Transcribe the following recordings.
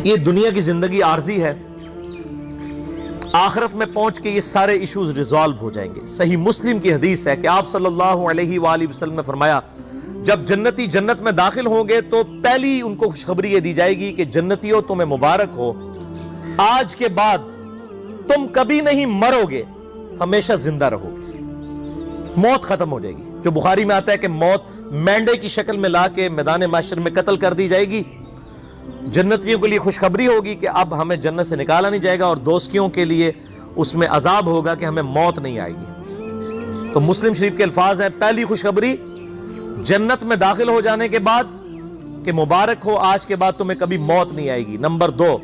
یہ دنیا کی زندگی عارضی ہے، آخرت میں پہنچ کے یہ سارے ایشوز ریزالو ہو جائیں گے۔ صحیح مسلم کی حدیث ہے کہ آپ صلی اللہ علیہ وآلہ وسلم نے فرمایا جب جنتی جنت میں داخل ہوں گے تو پہلی ان کو خوشخبری یہ دی جائے گی کہ جنتیوں تمہیں مبارک ہو، آج کے بعد تم کبھی نہیں مرو گے، ہمیشہ زندہ رہو گے، موت ختم ہو جائے گی۔ جو بخاری میں آتا ہے کہ موت مینڈے کی شکل میں لا کے میدان محشر میں قتل کر دی جائے گی۔ جنتیوں کے لیے خوشخبری ہوگی کہ اب ہمیں جنت سے نکالا نہیں جائے گا، اور دوزخیوں کے لیے اس میں عذاب ہوگا کہ ہمیں موت نہیں آئے گی۔ تو مسلم شریف کے الفاظ ہیں، پہلی خوشخبری جنت میں داخل ہو جانے کے بعد کہ مبارک ہو، آج کے بعد تمہیں کبھی موت نہیں آئے گی۔ نمبر 2،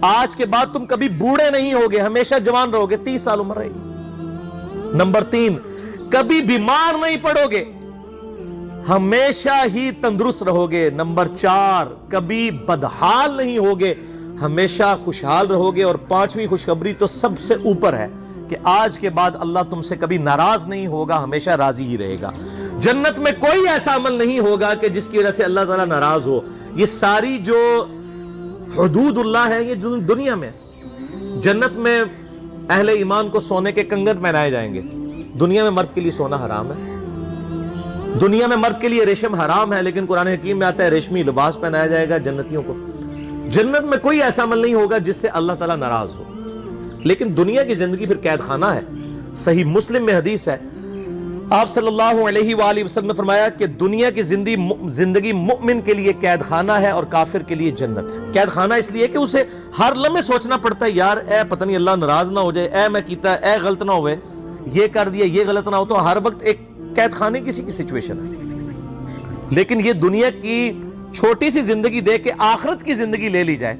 آج کے بعد تم کبھی بوڑھے نہیں ہوگے، ہمیشہ جوان رہو گے، 30 سال عمر رہے گی۔ نمبر 3، کبھی بیمار نہیں پڑو گے، ہمیشہ ہی تندرست رہو گے۔ نمبر 4، کبھی بدحال نہیں ہوگے، ہمیشہ خوشحال رہو گے۔ اور 5ویں خوشخبری تو سب سے اوپر ہے کہ آج کے بعد اللہ تم سے کبھی ناراض نہیں ہوگا، ہمیشہ راضی ہی رہے گا۔ جنت میں کوئی ایسا عمل نہیں ہوگا کہ جس کی وجہ سے اللہ تعالیٰ ناراض ہو۔ یہ ساری جو حدود اللہ ہے یہ دنیا میں، جنت میں اہل ایمان کو سونے کے کنگن پہنائے جائیں گے۔ دنیا میں مرد کے لیے سونا حرام ہے، دنیا میں مرد کے لیے ریشم حرام ہے، لیکن قرآن حکیم میں آتا ہے ریشمی لباس پہنایا جائے گا جنتیوں کو۔ جنت میں کوئی ایسا عمل نہیں ہوگا جس سے اللہ تعالیٰ ناراض ہو۔ لیکن دنیا کی زندگی پھر قید خانہ ہے۔ صحیح مسلم میں حدیث ہے، آپ صلی اللہ علیہ وآلہ وسلم نے فرمایا کہ دنیا کی زندگی مؤمن کے لیے قید خانہ ہے اور کافر کے لیے جنت ہے۔ قید خانہ اس لیے کہ اسے ہر لمحے سوچنا پڑتا ہے، یار اے پتہ نہیں اللہ ناراض نہ ہو جائے، اے میں کیتا اے غلط نہ ہوئے، یہ کر دیا یہ غلط نہ ہو، تو ہر وقت ایک قید خانے کسی کی سچویشن ہے۔ لیکن یہ دنیا کی چھوٹی سی زندگی دے کے آخرت کی زندگی لے لی جائے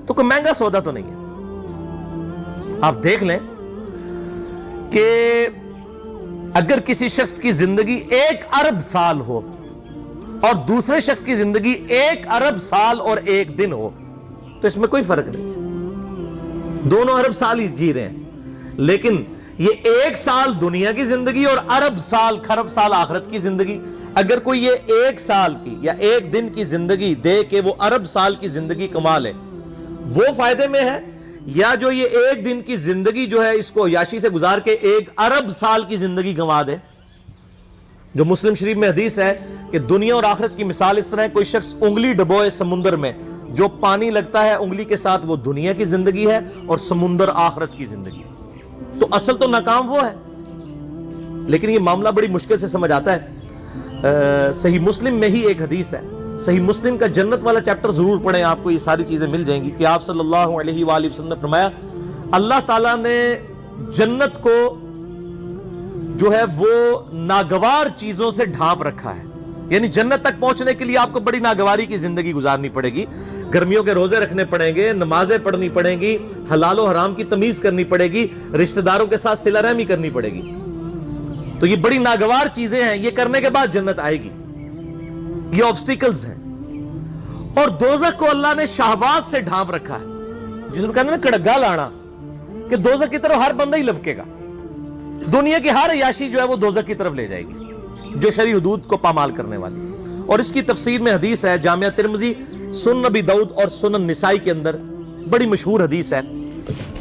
تو کوئی مہنگا سودا تو نہیں ہے۔ آپ دیکھ لیں کہ اگر کسی شخص کی زندگی 1 ارب سال ہو اور دوسرے شخص کی زندگی 1 ارب سال اور 1 دن ہو تو اس میں کوئی فرق نہیں ہے، دونوں ارب سال ہی جی رہے ہیں، لیکن یہ 1 سال دنیا کی زندگی اور ارب سال خرب سال آخرت کی زندگی۔ اگر کوئی یہ 1 سال کی یا 1 دن کی زندگی دے کے وہ ارب سال کی زندگی کما لے، وہ فائدے میں ہے، یا جو یہ 1 دن کی زندگی جو ہے اس کو عیاشی سے گزار کے 1 ارب سال کی زندگی گنوا دے۔ جو مسلم شریف میں حدیث ہے کہ دنیا اور آخرت کی مثال اس طرح ہے، کوئی شخص انگلی ڈبوئے سمندر میں، جو پانی لگتا ہے انگلی کے ساتھ وہ دنیا کی زندگی ہے اور سمندر آخرت کی زندگی۔ تو اصل تو ناکام وہ ہے، لیکن یہ معاملہ بڑی مشکل سے سمجھ آتا ہے۔ صحیح مسلم میں ہی ایک حدیث ہے، صحیح مسلم کا جنت والا چیپٹر ضرور پڑھیں، آپ کو یہ ساری چیزیں مل جائیں گی، کہ آپ صلی اللہ علیہ وآلہ وسلم نے فرمایا اللہ تعالیٰ نے جنت کو جو ہے وہ ناگوار چیزوں سے ڈھانپ رکھا ہے، یعنی جنت تک پہنچنے کے لیے آپ کو بڑی ناگواری کی زندگی گزارنی پڑے گی، گرمیوں کے روزے رکھنے پڑیں گے، نمازیں پڑھنی پڑیں گی، حلال و حرام کی تمیز کرنی پڑے گی، رشتہ داروں کے ساتھ صلہ رحمی کرنی پڑے گی۔ تو یہ بڑی ناگوار چیزیں ہیں، یہ کرنے کے بعد جنت آئے گی، یہ آبسٹیکلز ہیں۔ اور دوزخ کو اللہ نے شہوات سے ڈھانپ رکھا ہے، جس میں کہتے ہیں نا کڑگا لانا، کہ دوزخ کی طرف ہر بندہ ہی لپکے گا، دنیا کی ہر عیاشی جو ہے وہ دوزخ کی طرف لے جائے گی، جو شرعی حدود کو پامال کرنے والی۔ اور اس کی تفسیر میں حدیث ہے، جامعہ ترمذی، سنن نبی داؤد اور سنن نسائی کے اندر بڑی مشہور حدیث ہے۔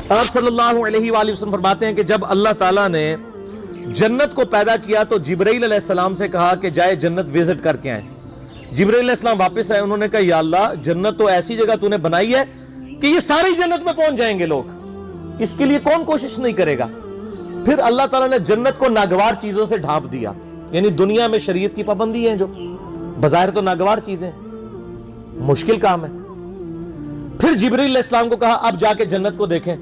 آپ صلی اللہ علیہ وآلہ وسلم فرماتے ہیں کہ جب اللہ تعالیٰ نے جنت کو پیدا کیا تو جبرائیل علیہ السلام سے کہا کہ جائے جنت وزٹ کر کے آئیں۔ جبرائیل علیہ السلام واپس آئے، انہوں نے کہا یا اللہ جنت تو ایسی جگہ تو نے بنائی ہے کہ یہ ساری جنت میں پہنچ جائیں گے لوگ، اس کے لیے کون کوشش نہیں کرے گا۔ پھر اللہ تعالیٰ نے جنت کو ناگوار چیزوں سے ڈھانپ دیا، یعنی دنیا میں شریعت کی پابندی ہیں جو بظاہر تو ناگوار چیزیں، مشکل کام ہے۔ پھر جبرائیل علیہ السلام کو کہا اب جا کے جنت کو دیکھیں۔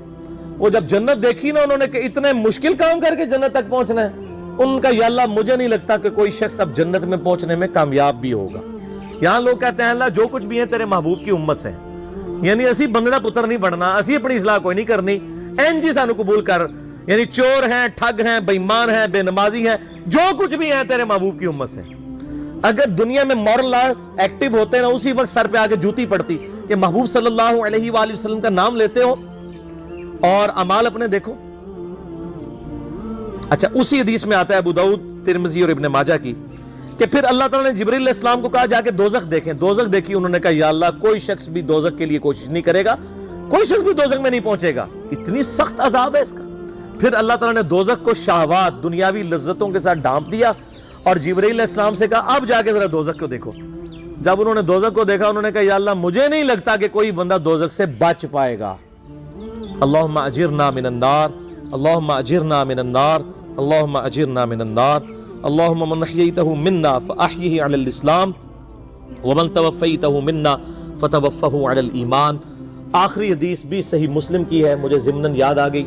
وہ جب جنت دیکھی نا انہوں نے کہ اتنے مشکل کام کر کے جنت تک پہنچنا ہے، ان کا یا اللہ مجھے نہیں لگتا کہ کوئی شخص اب جنت میں پہنچنے میں کامیاب بھی ہوگا۔ یہاں لوگ کہتے ہیں اللہ جو کچھ بھی ہیں تیرے محبوب کی امت سے ہیں، یعنی اسی بندے دا پتر نہیں بڑھنا، اسی اپنی اصلاح کوئی نہیں کرنی، این جی سانو قبول کر، یعنی چور ہیں، ٹھگ ہیں، بے ایمان ہیں، بے نمازی ہیں، جو کچھ بھی ہیں تیرے محبوب کی امت سے۔ اگر دنیا میں مورل لاز ایکٹیو ہوتے نا، اسی وقت سر پہ آ کے جوتی پڑتی کہ محبوب صلی اللہ علیہ وآلہ وسلم کا نام لیتے ہو اور اعمال اپنے دیکھو۔ اچھا، اسی حدیث میں آتا ہے ابو داؤد، ترمذی اور ابن ماجہ کی کہ پھر اللہ تعالیٰ نے جبریل علیہ السلام کو کہا جا کے دوزخ دیکھیں. دوزخ دیکھی, انہوں نے کہا یا اللہ کوئی شخص بھی دوزخ کے لیے کوشش نہیں کرے گا, کوئی شخص بھی دوزخ میں نہیں پہنچے گا, اتنی سخت عذاب ہے اس کا. پھر اللہ تعالیٰ نے دوزخ کو شہوات, دنیاوی لذتوں کے ساتھ ڈھانپ دیا اور جبرائیل علیہ السلام سے کہا اب جا کے ذرا دوزخ کو دیکھو. جب انہوں نے دوزخ کو دیکھا, انہوں نے کہا یا اللہ مجھے نہیں لگتا کہ کوئی بندہ دوزخ سے بچ پائے گا. اللہم اجرنا من النار, اللہم اجرنا من النار, اللہم اجرنا من النار, اللہم من احییتہ منا فاحیہ علی الاسلام ومن توفیتہ منا فتوفہ علی الایمان. آخری حدیث بھی صحیح مسلم کی ہے, مجھے ضمناً یاد آ گئی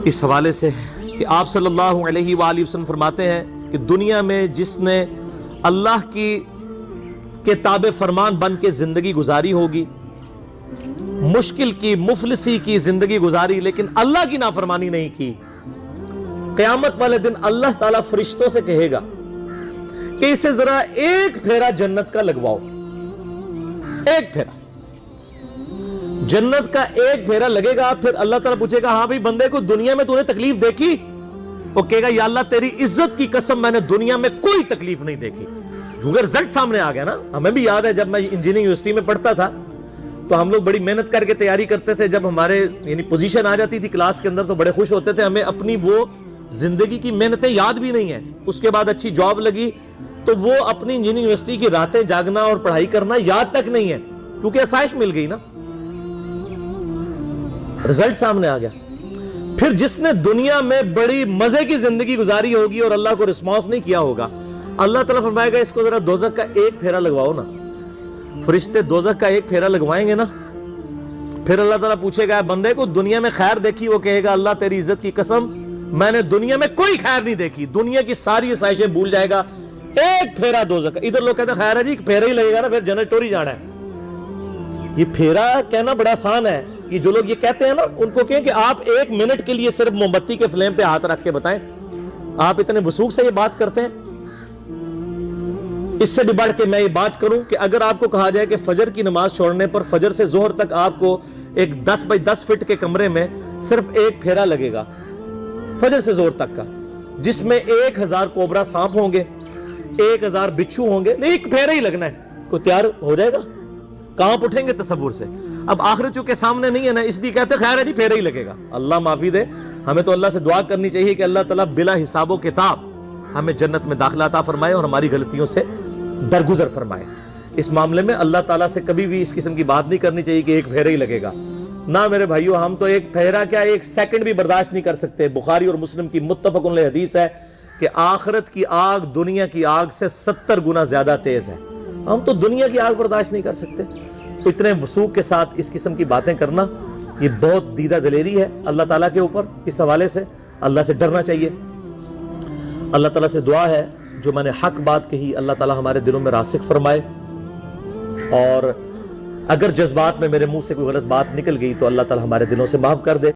اس حوالے سے کہ آپ صلی اللہ علیہ وآلہ وسلم فرماتے ہیں کہ دنیا میں جس نے اللہ کی تابع فرمان بن کے زندگی گزاری ہوگی, مشکل کی مفلسی کی زندگی گزاری لیکن اللہ کی نافرمانی نہیں کی, قیامت والے دن اللہ تعالیٰ فرشتوں سے کہے گا کہ اسے ذرا ایک پھیرا جنت کا لگواؤ. ایک پھیرا جنت کا ایک پھیرا لگے گا. پھر اللہ تعالیٰ پوچھے گا ہاں بھائی بندے کو دنیا میں تو نے تکلیف دیکھی؟ وہ کہے گا یا اللہ تیری عزت کی قسم میں نے دنیا میں کوئی تکلیف نہیں دیکھی. کیونکہ رزلٹ سامنے آ گیا نا. ہمیں بھی یاد ہے جب میں انجینئرنگ یونیورسٹی میں پڑھتا تھا تو ہم لوگ بڑی محنت کر کے تیاری کرتے تھے. جب ہمارے یعنی پوزیشن آ جاتی تھی کلاس کے اندر تو بڑے خوش ہوتے تھے. ہمیں اپنی وہ زندگی کی محنتیں یاد بھی نہیں ہیں. اس کے بعد اچھی جاب لگی تو وہ اپنی انجینئرنگ یونیورسٹی کی راتیں جاگنا اور پڑھائی کرنا یاد تک نہیں ہے, کیونکہ آسائش مل گئی نا, رزلٹ سامنے آ گیا. پھر جس نے دنیا میں بڑی مزے کی زندگی گزاری ہوگی اور اللہ کو رسپانس نہیں کیا ہوگا, اللہ تعالیٰ فرمائے گا اس کو ذرا دوزخ کا ایک پھیرا لگواؤ نا. فرشتے دوزخ کا ایک پھیرا لگوائیں گے نا. پھر اللہ تعالیٰ پوچھے گا بندے کو دنیا میں خیر دیکھی؟ وہ کہے گا اللہ تیری عزت کی قسم میں نے دنیا میں کوئی خیر نہیں دیکھی. دنیا کی ساری آسائشیں بھول جائے گا, ایک پھیرا دوزخ کا. ادھر لوگ کہتے ہیں خیر ہے جی پھیرا ہی لگے گا نا, پھر جنت ٹوری جانا ہے. یہ پھیرا کہنا بڑا آسان ہے. یہ جو لوگ یہ کہتے ہیں نا ان کو کہیں کہ آپ ایک منٹ کے لیے صرف موم بتی کے فلیم پہ ہاتھ رکھ کے بتائیں. آپ اتنے وثوق سے یہ بات کرتے ہیں. اس سے بھی بڑھ کے میں یہ بات کروں کہ اگر آپ کو کہا جائے کہ فجر کی نماز چھوڑنے پر فجر سے ظہر تک آپ کو ایک 10 بائی 10 فٹ کے کمرے میں صرف ایک پھیرا لگے گا فجر سے ظہر تک کا, جس میں 1000 کوبرا سانپ ہوں گے, 1000 بچھو ہوں گے, ایک پھیرا ہی لگنا ہے, کوئی تیار ہو جائے گا؟ کہاں اٹھیں گے تصور سے؟ اب آخرت چونکہ سامنے نہیں ہے نا, اس لیے کہتے خیر ہے جی پھیرا ہی لگے گا. اللہ معافی دے. ہمیں تو اللہ سے دعا کرنی چاہیے کہ اللہ تعالیٰ بلا حساب و کتاب ہمیں جنت میں داخلہ عطا فرمائے اور ہماری غلطیوں سے درگزر فرمائے. اس معاملے میں اللہ تعالیٰ سے کبھی بھی اس قسم کی بات نہیں کرنی چاہیے کہ ایک پھیرا ہی لگے گا. نہ میرے بھائیو, ہم تو ایک پھیرا کیا ایک سیکنڈ بھی برداشت نہیں کر سکتے. بخاری اور مسلم کی متفق علیہ حدیث ہے کہ آخرت کی آگ دنیا کی آگ سے 70 گنا زیادہ تیز ہے. ہم تو دنیا کی آگ برداشت نہیں کر سکتے. اتنے وثوق کے ساتھ اس قسم کی باتیں کرنا یہ بہت دیدہ دلیری ہے اللہ تعالیٰ کے اوپر. اس حوالے سے اللہ سے ڈرنا چاہیے. اللہ تعالیٰ سے دعا ہے جو میں نے حق بات کہی اللہ تعالیٰ ہمارے دلوں میں راسخ فرمائے, اور اگر جذبات میں میرے منہ سے کوئی غلط بات نکل گئی تو اللہ تعالیٰ ہمارے دلوں سے معاف کر دے.